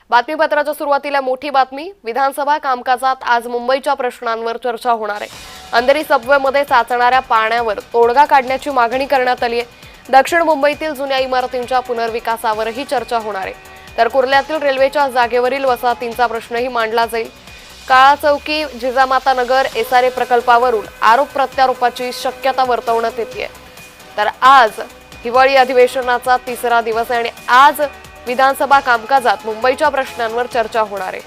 बातमीपत्राच्या सुरुवातीला मोठी बातमी। विधानसभा कामकाजात आज मुंबईच्या प्रश्नांवर चर्चा होणार आहे। अंधेरी सबवेमध्ये साचणाऱ्या पाण्यावर तोडगा काढण्याची मागणी करण्यात आली आहे। दक्षिण मुंबईतील जुन्या इमारतींच्या पुनर्विकासावरही चर्चा होणार आहे। तर कुर्ल्यातील रेल्वेच्या जागेवरील वसाहतींचा प्रश्नही मांडला जाईल। काळा चौकी जिजामाता नगर एसआरए प्रकल्पावरून आरोप प्रत्यारोपाची शक्यता वर्तवण्यात येते। तर आज हिवाळी अधिवेशनाचा तिसरा दिवस आहे आणि आज विधानसभा कामकाजात मुंबईच्या प्रश्नांवर चर्चा होणार आहे।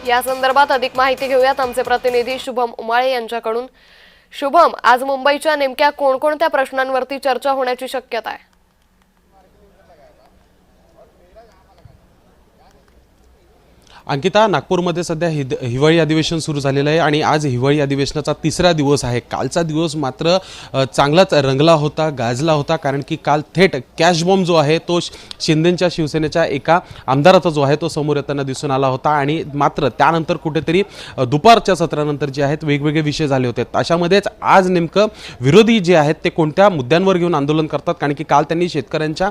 या संदर्भात अधिक माहिती घेऊयात आमचे प्रतिनिधी शुभम उमाळे यांच्याकडून। शुभम, आज मुंबईच्या नेमक्या कोणकोणत्या प्रश्नांवरती चर्चा होण्याची शक्यता आहे? अंकिता, नागपूरमध्ये सध्या हिवाळी अधिवेशन सुरू झालेलं आहे आणि आज हिवाळी अधिवेशनाचा तिसरा दिवस आहे। कालचा दिवस मात्र चांगलाच रंगला होता, गाजला होता, कारण की काल थेट कॅश बॉम्ब जो आहे तो शिंदेच्या शिवसेनेच्या एका आमदाराचा जो आहे तो समोर येताना दिसून आला होता। आणि मात्र त्यानंतर कुठेतरी दुपारच्या सत्रानंतर जे आहेत वेगवेगळे विषय झाले होते। अशामध्येच आज नेमकं विरोधी जे आहेत ते कोणत्या मुद्द्यांवर घेऊन आंदोलन करतात, कारण की काल त्यांनी शेतकऱ्यांच्या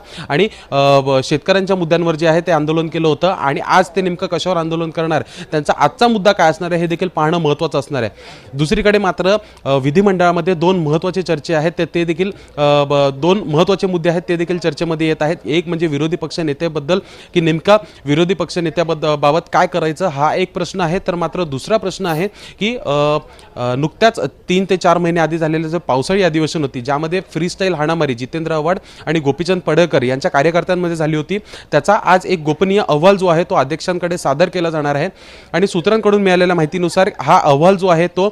मुद्द्यांवर जे आहे ते आंदोलन केलं होतं आणि आज ते नेमकं कशावर आंदोलन करणार, त्यांचा आजचा मुद्दा काय असणार आहे हे देखील पाहणं महत्त्वाचं असणार आहे। दुसरीकडे मात्र विधिमंडळामध्ये दोन महत्त्वाचे चर्चे आहेत, ते देखील दोन महत्त्वाचे मुद्दे आहेत, ते देखील चर्चेमध्ये येत आहेत। एक म्हणजे विरोधी पक्ष नेत्याबद्दल, की नेमका विरोधी पक्ष नेत्याबाबत काय करायचं हा एक प्रश्न आहे। तर मात्र दुसरा प्रश्न आहे की नुकत्याच 3 ते 4 महिने आधी झालेलं जे पावसाळी अधिवेशन होती, ज्यामध्ये फ्रीस्टाईल हाणामारी जितेंद्र आव्हाड आणि गोपीचंद पडळकर यांच्या कार्यकर्त्यांमध्ये झाली होती, त्याचा आज एक गोपनीय अहवाल जो आहे तो अध्यक्षांकडे सादर केला जाणार आहे। आणि सूत्रांकडून मिळालेल्या माहितीनुसार हा अहवाल जो आहे तो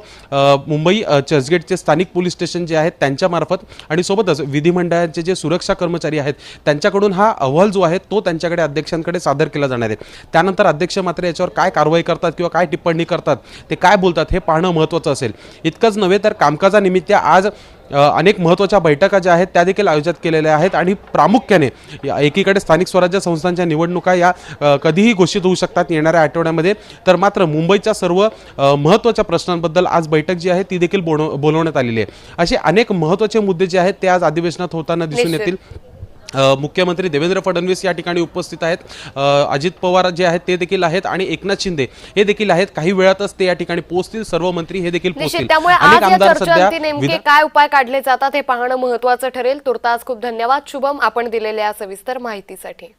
मुंबई चर्चगेटचे स्थानिक पोलीस स्टेशन जे आहेत त्यांच्या मार्फत आणि सोबतच विधिमंडळाचे जे सुरक्षा कर्मचारी आहेत त्यांच्याकडून हा अहवाल जो आहे तो त्यांच्याकडे अध्यक्षांकडे सादर केला जाणार आहे। त्यानंतर अध्यक्ष मात्र याच्यावर काय कारवाई करतात किंवा काय टिप्पणी करतात, ते काय बोलतात हे पाहणं महत्त्वाचं असेल। इतकंच नव्हे तर कामकाजानिमित्त आज अनेक महत्त्वाच्या बैठका ज्या आहेत त्या देखील आयोजित केलेल्या आहेत आणि प्रामुख्याने एकीकडे स्थानिक स्वराज्य संस्थांच्या निवडणुका या कधीही घोषित होऊ शकतात येणाऱ्या आठवड्यामध्ये। तर मात्र मुंबईच्या सर्व महत्त्वाच्या प्रश्नांबद्दल आज बैठक जी आहे ती देखील बोलवण्यात आलेली आहे। असे अनेक महत्त्वाचे मुद्दे जे आहेत ते आज अधिवेशनात होताना दिसून येतील। मुख्यमंत्री देवेंद्र फडणवीस या ठिकाणी उपस्थित आहेत, अजित पवार जे आहेत ते देखील आहेत आणि एकनाथ शिंदे हे देखील आहेत। काही वेळातच ते या ठिकाणी पोहोचतील, सर्व मंत्री हे देखील पोहोचतील। त्यामुळे आज या चर्चेत नेमके काय उपाय काढले जातात हे पाहणं महत्त्वाचं ठरेल। तुर्तास खूप धन्यवाद शुभम, आपण दिलेल्या सविस्तर माहितीसाठी।